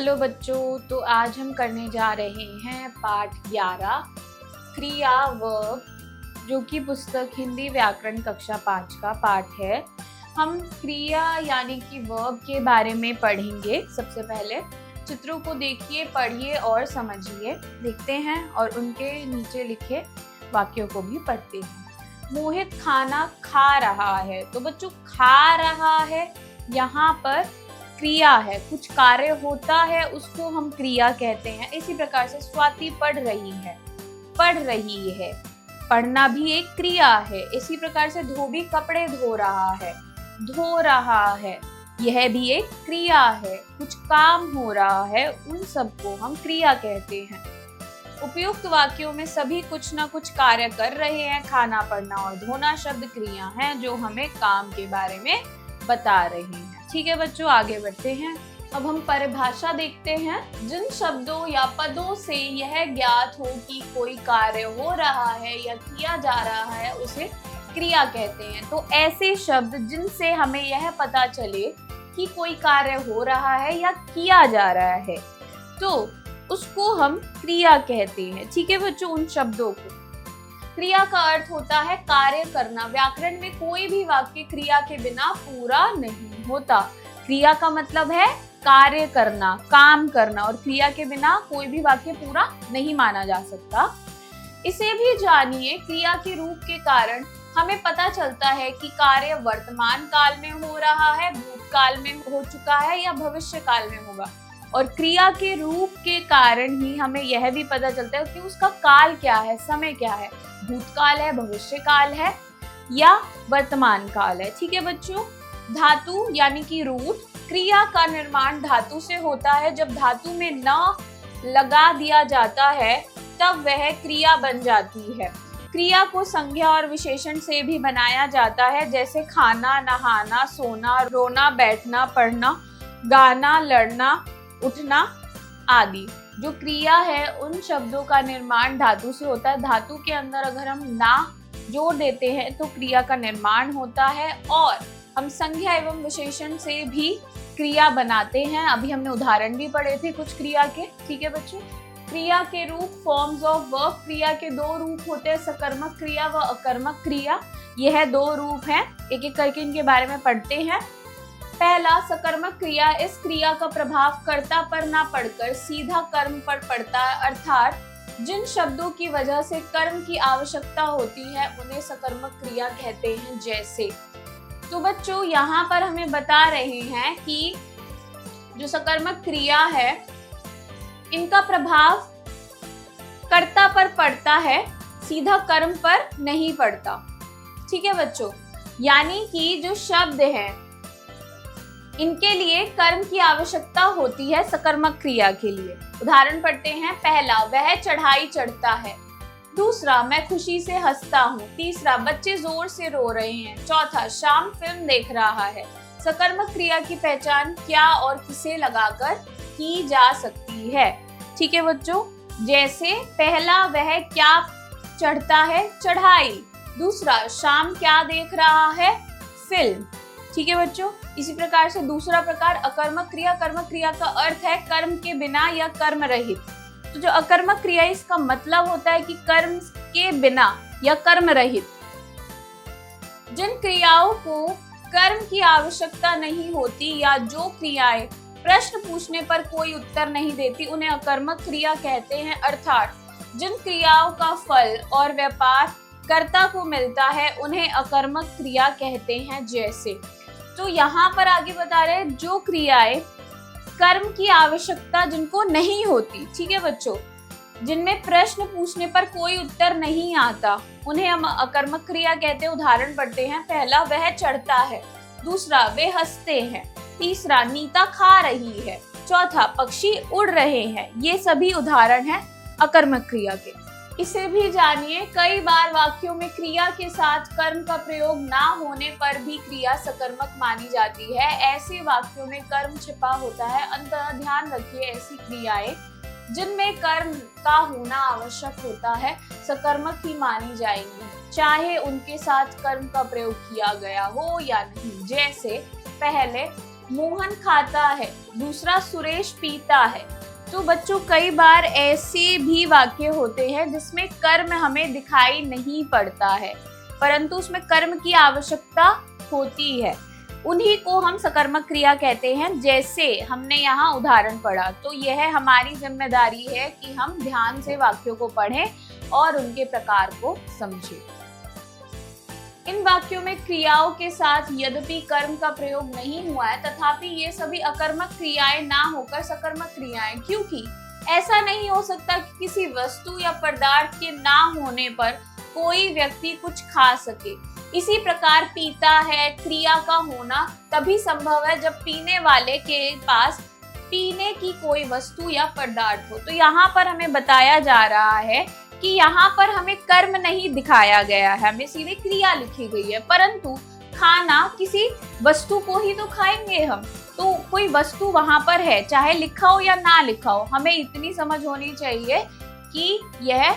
Hello बच्चों, तो आज हम करने जा रहे हैं पाठ 11 क्रिया वर्ब, जो कि पुस्तक हिंदी व्याकरण कक्षा 5 का पाठ है। हम क्रिया यानी कि वर्ब के बारे में पढ़ेंगे। सबसे पहले चित्रों को देखिए, पढ़िए और समझिए। देखते हैं और उनके नीचे लिखे वाक्यों को भी पढ़ते हैं। मोहित खाना खा रहा है। तो बच्चों, खा रहा है यहाँ पर क्रिया है, कुछ कार्य होता है उसको हम क्रिया कहते हैं। इसी प्रकार से स्वाति पढ़ रही है, पढ़ रही है, पढ़ना भी एक क्रिया है। इसी प्रकार से धोबी कपड़े धो रहा है, धो रहा है, यह भी एक क्रिया है। कुछ काम हो रहा है, उन सबको हम क्रिया कहते हैं। उपयुक्त वाक्यों में सभी कुछ न कुछ कार्य कर रहे हैं। खाना, पढ़ना और धोना शब्द क्रिया हैं जो हमें काम के बारे में बता रहे हैं। ठीक है बच्चों, आगे बढ़ते हैं। अब हम परिभाषा देखते हैं। जिन शब्दों या पदों से यह ज्ञात हो कि कोई कार्य हो रहा है या किया जा रहा है, उसे क्रिया कहते हैं। तो ऐसे शब्द जिनसे हमें यह पता चले कि कोई कार्य हो रहा है या किया जा रहा है, तो उसको हम क्रिया कहते हैं। ठीक है बच्चों, उन शब्दों को। क्रिया का अर्थ होता है कार्य करना। व्याकरण में कोई भी वाक्य क्रिया के बिना पूरा नहीं होता। क्रिया का मतलब है कार्य करना, काम करना, और क्रिया के बिना कोई भी वाक्य पूरा नहीं माना जा सकता। इसे भी जानिए, क्रिया के रूप के कारण हमें पता चलता है कि कार्य वर्तमान काल में हो रहा है, भूतकाल में हो चुका है या भविष्य काल में होगा। और क्रिया के रूप के कारण ही हमें यह भी पता चलता है कि उसका काल क्या है, समय क्या है, भूतकाल है, भविष्य काल है या वर्तमान काल है। ठीक है बच्चों। धातु यानी कि रूट। क्रिया का निर्माण धातु से होता है। जब धातु में न लगा दिया जाता है तब वह क्रिया बन जाती है। क्रिया को संज्ञा और विशेषण से भी बनाया जाता है, जैसे खाना, नहाना, सोना, रोना, बैठना, पढ़ना, गाना, लड़ना, उठना आदि। जो क्रिया है उन शब्दों का निर्माण धातु से होता है। धातु के अंदर अगर हम ना जोड़ देते हैं तो क्रिया का निर्माण होता है, और हम संज्ञा एवं विशेषण से भी क्रिया बनाते हैं। अभी हमने उदाहरण भी पढ़े थे कुछ क्रिया के। ठीक है बच्चों। क्रिया के रूप, फॉर्म्स ऑफ वर्ब। क्रिया के दो रूप होते हैं, सकर्मक क्रिया व अकर्मक क्रिया। यह दो रूप हैं। एक एक करके इनके बारे में पढ़ते हैं। पहला, सकर्मक क्रिया। इस क्रिया का प्रभाव कर्ता पर ना पड़कर सीधा कर्म पर पड़ता है, अर्थात जिन शब्दों की वजह से कर्म की आवश्यकता होती है उन्हें सकर्मक क्रिया कहते हैं। जैसे, तो बच्चों यहाँ पर हमें बता रहे हैं कि जो सकर्मक क्रिया है इनका प्रभाव कर्ता पर पड़ता है, सीधा कर्म पर नहीं पड़ता। ठीक है बच्चों। यानी कि जो शब्द हैं इनके लिए कर्म की आवश्यकता होती है सकर्मक क्रिया के लिए। उदाहरण पढ़ते हैं। पहला, वह चढ़ाई चढ़ता है। दूसरा, मैं खुशी से हंसता हूँ। तीसरा, बच्चे जोर से रो रहे हैं। चौथा, शाम फिल्म देख रहा है। सकर्मक क्रिया की पहचान क्या और किसे लगाकर की जा सकती है। ठीक है बच्चों। जैसे, पहला, वह क्या चढ़ता है, चढ़ाई। दूसरा, शाम क्या देख रहा है, फिल्म। ठीक है बच्चों। इसी प्रकार से दूसरा प्रकार, अकर्मक क्रिया। कर्मक क्रिया का अर्थ है कर्म के बिना या कर्म रहित। तो जो अकर्मक क्रिया, इसका मतलब होता है कि कर्म के बिना या कर्म रहित। जिन क्रियाओं को कर्म की आवश्यकता नहीं होती या जो क्रियाएं प्रश्न पूछने पर कोई उत्तर नहीं देती, उन्हें अकर्मक क्रिया कहते हैं। अर्थात जिन क्रियाओं का फल और व्यापार कर्ता को मिलता है उन्हें अकर्मक क्रिया कहते हैं। जैसे, तो यहाँ पर आगे बता रहे हैं जो क्रियाएं कर्म की आवश्यकता जिनको नहीं होती, ठीक है बच्चों, जिनमें प्रश्न पूछने पर कोई उत्तर नहीं आता, उन्हें हम अकर्मक क्रिया कहते हैं। उदाहरण पढ़ते हैं। पहला, वह चढ़ता है। दूसरा, वे हंसते हैं। तीसरा, नीता खा रही है। चौथा, पक्षी उड़ रहे हैं। ये सभी उदाहरण हैं अकर्मक क्रिया के। इसे भी जानिए, कई बार वाक्यों में क्रिया के साथ कर्म का प्रयोग ना होने पर भी क्रिया सकर्मक मानी जाती है। ऐसे वाक्यों में कर्म छिपा होता है। अंततः ध्यान रखिए, ऐसी क्रियाएं जिनमें कर्म का होना आवश्यक होता है सकर्मक ही मानी जाएंगी, चाहे उनके साथ कर्म का प्रयोग किया गया हो या नहीं। जैसे, पहले, मोहन खाता है, दूसरा सुरेश पीता है। तो बच्चों कई बार ऐसे भी वाक्य होते हैं जिसमें कर्म हमें दिखाई नहीं पड़ता है, परंतु उसमें कर्म की आवश्यकता होती है। उन्हीं को हम सकर्मक क्रिया कहते हैं, जैसे हमने यहाँ उदाहरण पढ़ा। तो यह हमारी जिम्मेदारी है कि हम ध्यान से वाक्यों को पढ़ें और उनके प्रकार को समझें। इन वाक्यों में क्रियाओं के साथ यद्यपि कर्म का प्रयोग नहीं हुआ है, तथापि ये सभी अकर्मक क्रियाएं ना होकर सकर्मक क्रियाएं, क्योंकि ऐसा नहीं हो सकता कि किसी वस्तु या पदार्थ के ना होने पर कोई व्यक्ति कुछ खा सके। इसी प्रकार पीता है क्रिया का होना तभी संभव है जब पीने वाले के पास पीने की कोई वस्तु या पदार्थ हो। तो यहाँ पर हमें बताया जा रहा है कि यहाँ पर हमें कर्म नहीं दिखाया गया है, हमें सीधे क्रिया लिखी गई है, परंतु खाना किसी वस्तु को ही तो खाएंगे हम, तो कोई वस्तु वहां पर है, चाहे लिखा हो या ना लिखा हो। हमें इतनी समझ होनी चाहिए कि यह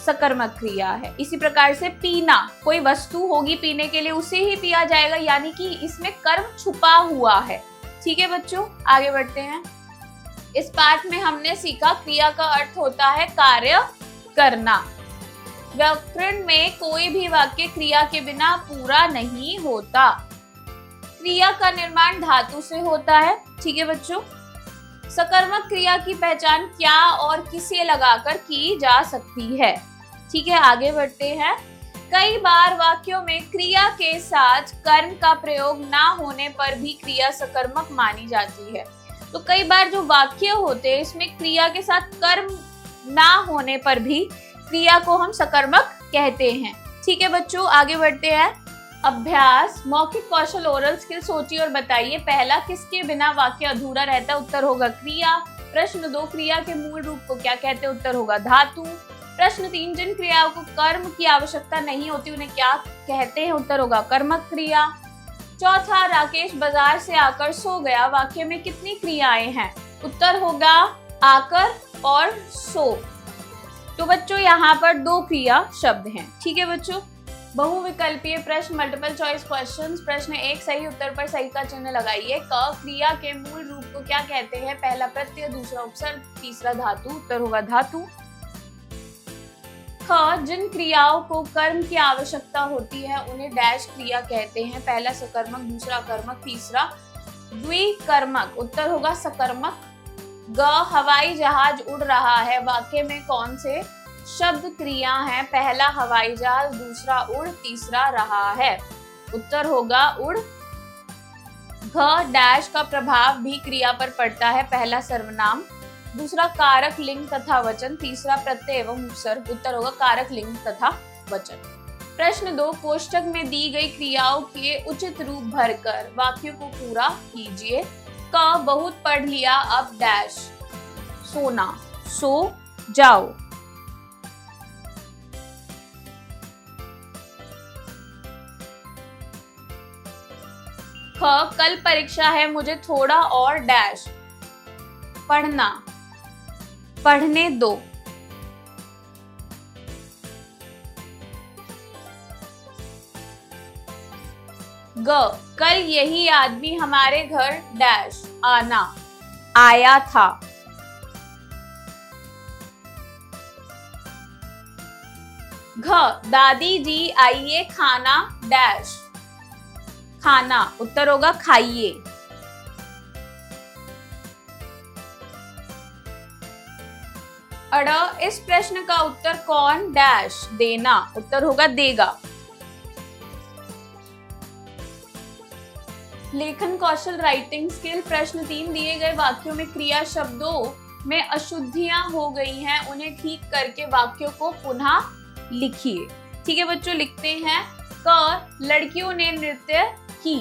सकर्मक क्रिया है। इसी प्रकार से पीना, कोई वस्तु होगी पीने के लिए, उसे ही पिया जाएगा, यानी कि इसमें कर्म छुपा हुआ है। ठीक है बच्चों, आगे बढ़ते हैं। इस पाठ में हमने सीखा क्रिया का अर्थ होता है कार्य करना। व्याकरण में कोई भी वाक्य क्रिया के बिना पूरा नहीं होता। क्रिया का निर्माण धातु से होता है। ठीक है बच्चों, सकर्मक क्रिया की पहचान क्या और किसे लगाकर की जा सकती है। ठीक है, आगे बढ़ते हैं। कई बार वाक्यों में क्रिया के साथ कर्म का प्रयोग ना होने पर भी क्रिया सकर्मक मानी जाती है। तो कई बार जो वाक्य होते हैं इसमें क्रिया के साथ कर्म ना होने पर भी क्रिया को हम सकर्मक कहते हैं। ठीक है बच्चों, आगे बढ़ते हैं। अभ्यास, मौखिक कौशल ओरल स्किल, सोचिए और बताइए। पहला, किसके बिना वाक्य अधूरा रहता है? उत्तर होगा क्रिया। प्रश्न 2, क्रिया के मूल रूप को क्या कहते हैं? उत्तर होगा धातु। प्रश्न 3, जिन क्रियाओं को कर्म की आवश्यकता नहीं होती उन्हें क्या कहते हैं? उत्तर होगा कर्मक क्रिया। चौथा, राकेश बाजार से आकर सो गया, वाक्य में कितनी क्रियाएं हैं? उत्तर होगा आकर और सो। तो बच्चों यहाँ पर 2 क्रिया शब्द हैं। ठीक है बच्चों, बहुविकल्पीय प्रश्न, मल्टीपल चॉइस क्वेश्चंस। प्रश्न 1, सही उत्तर पर सही का चिन्ह लगाइए। क, क्रिया के मूल रूप को क्या कहते हैं? पहला प्रत्यय, दूसरा उपसर्ग, तीसरा धातु। उत्तर होगा धातु। ख, जिन क्रियाओं को कर्म की आवश्यकता होती है उन्हें डैश क्रिया कहते हैं। पहला सकर्मक, दूसरा कर्मक, तीसरा द्विकर्मक। उत्तर होगा सकर्मक। ग, हवाई जहाज उड़ रहा है, वाक्य में कौन से शब्द क्रिया है? पहला हवाई जहाज, दूसरा उड़, तीसरा रहा है। उत्तर होगा उड़। घ, डैश का प्रभाव भी क्रिया पर पड़ता है। पहला सर्वनाम, दूसरा कारक लिंग तथा वचन, तीसरा प्रत्यय एवं उपसर्ग। उत्तर होगा कारक लिंग तथा वचन। प्रश्न 2, कोष्ठक में दी गई क्रियाओं के उचित रूप भरकर वाक्य को पूरा कीजिए। क, बहुत पढ़ लिया, अब डैश, सोना, सो जाओ। ख, कल परीक्षा है, मुझे थोड़ा और डैश पढ़ना, पढ़ने दो। ग, कल यही आदमी हमारे घर डैश आना, आया था। घ, दादी जी आइए खाना डैश, खाना। उत्तर होगा खाइए। अड़, इस प्रश्न का उत्तर कौन डैश देना? उत्तर होगा देगा। लेखन कौशल, राइटिंग स्किल। प्रश्न 3, दिए गए वाक्यों में क्रिया शब्दों में अशुद्धियां हो गई हैं, उन्हें ठीक करके वाक्यों को पुनः लिखिए। ठीक है बच्चों, लिखते हैं। क, लड़कियों ने नृत्य की।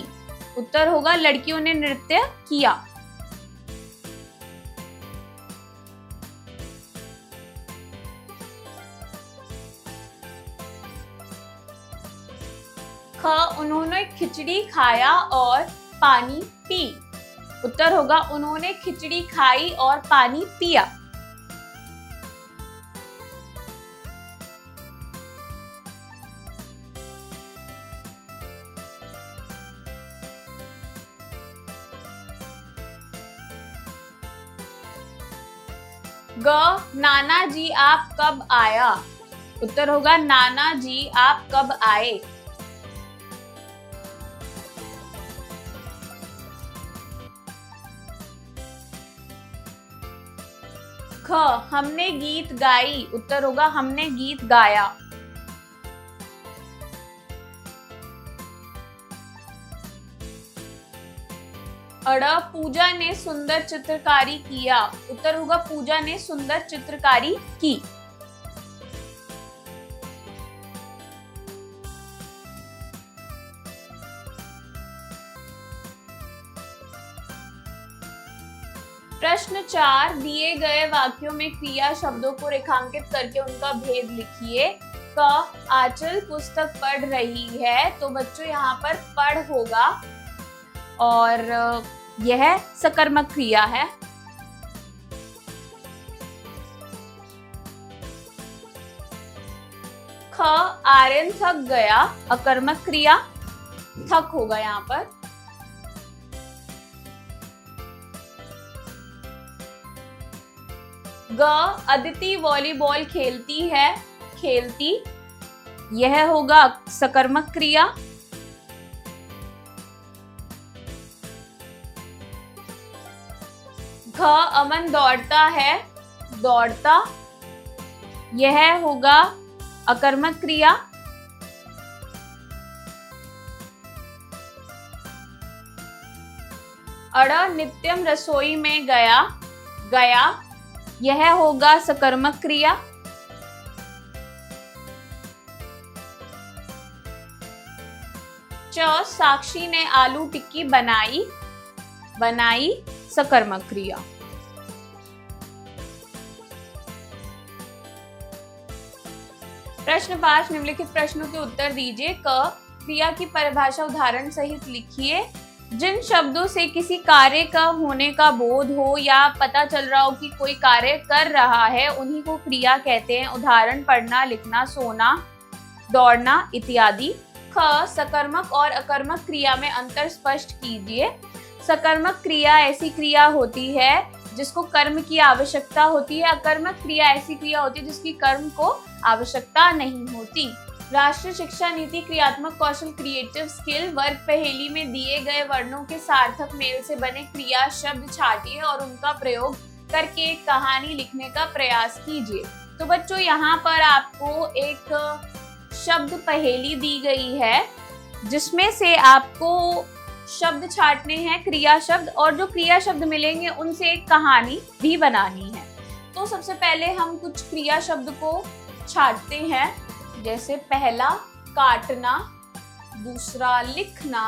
उत्तर होगा लड़कियों ने नृत्य किया। ख, उन्होंने खिचड़ी खाया और पानी पी। उत्तर होगा उन्होंने खिचड़ी खाई और पानी पिया। ग, नाना जी आप कब आया? उत्तर होगा नाना जी आप कब आए। ख, हमने गीत गाई। उत्तर होगा हमने गीत गाया। अड़, पूजा ने सुंदर चित्रकारी किया। उत्तर होगा पूजा ने सुंदर चित्रकारी की। प्रश्न 4, दिए गए वाक्यों में क्रिया शब्दों को रेखांकित करके उनका भेद लिखिए। क, आंचल पुस्तक पढ़ रही है, तो बच्चों यहाँ पर पढ़ होगा और यह सकर्मक क्रिया है। ख, आर्यन थक गया, अकर्मक क्रिया, थक होगा यहाँ पर। ग, अदिति वॉलीबॉल खेलती है, खेलती, यह होगा सकर्मक क्रिया। घ, अमन दौड़ता है, दौड़ता, यह होगा अकर्मक क्रिया। अड़, नित्यम रसोई में गया, गया, यह होगा सकर्मक क्रिया। च, साक्षी ने आलू टिक्की बनाई, बनाई, सकर्मक क्रिया। प्रश्न 5, निम्नलिखित प्रश्नों के उत्तर दीजिए। क, क्रिया की परिभाषा उदाहरण सहित लिखिए। जिन शब्दों से किसी कार्य का होने का बोध हो या पता चल रहा हो कि कोई कार्य कर रहा है, उन्हीं को क्रिया कहते हैं। उदाहरण पढ़ना, लिखना, सोना, दौड़ना इत्यादि। ख, सकर्मक और अकर्मक क्रिया में अंतर स्पष्ट कीजिए। सकर्मक क्रिया ऐसी क्रिया होती है जिसको कर्म की आवश्यकता होती है। अकर्मक क्रिया ऐसी क्रिया होती है जिसकी कर्म को आवश्यकता नहीं होती। राष्ट्रीय शिक्षा नीति क्रियात्मक कौशल क्रिएटिव स्किल वर्ग पहेली में दिए गए वर्णों के सार्थक मेल से बने क्रिया शब्द छाटिए और उनका प्रयोग करके एक कहानी लिखने का प्रयास कीजिए। तो बच्चों यहाँ पर आपको एक शब्द पहेली दी गई है जिसमें से आपको शब्द छाटने हैं, क्रिया शब्द, और जो क्रिया शब्द मिलेंगे उनसे एक कहानी भी बनानी है। तो सबसे पहले हम कुछ क्रिया शब्द को छाटते हैं। जैसे पहला काटना, दूसरा लिखना,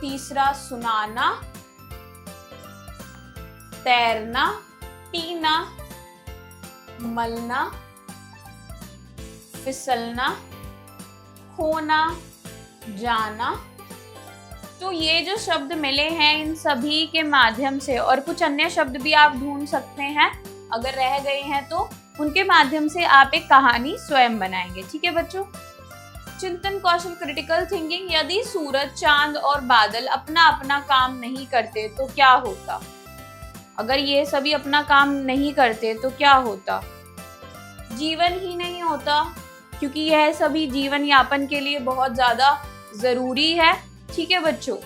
तीसरा सुनाना, तैरना, पीना, मलना, फिसलना, खोना, जाना। तो ये जो शब्द मिले हैं इन सभी के माध्यम से, और कुछ अन्य शब्द भी आप ढूंढ सकते हैं, अगर रह गए हैं तो उनके माध्यम से आप एक कहानी स्वयं बनाएंगे। ठीक है बच्चों। चिंतन कौशल क्रिटिकल थिंकिंग, यदि सूरज, चांद और बादल अपना अपना काम नहीं करते तो क्या होता? अगर ये सभी अपना काम नहीं करते तो क्या होता? जीवन ही नहीं होता, क्योंकि यह सभी जीवन यापन के लिए बहुत ज्यादा जरूरी है। ठीक है बच्चों,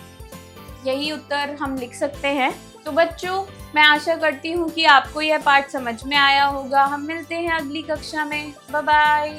यही उत्तर हम लिख सकते हैं। तो बच्चों, मैं आशा करती हूँ कि आपको यह पाठ समझ में आया होगा। हम मिलते हैं अगली कक्षा में। Bye bye.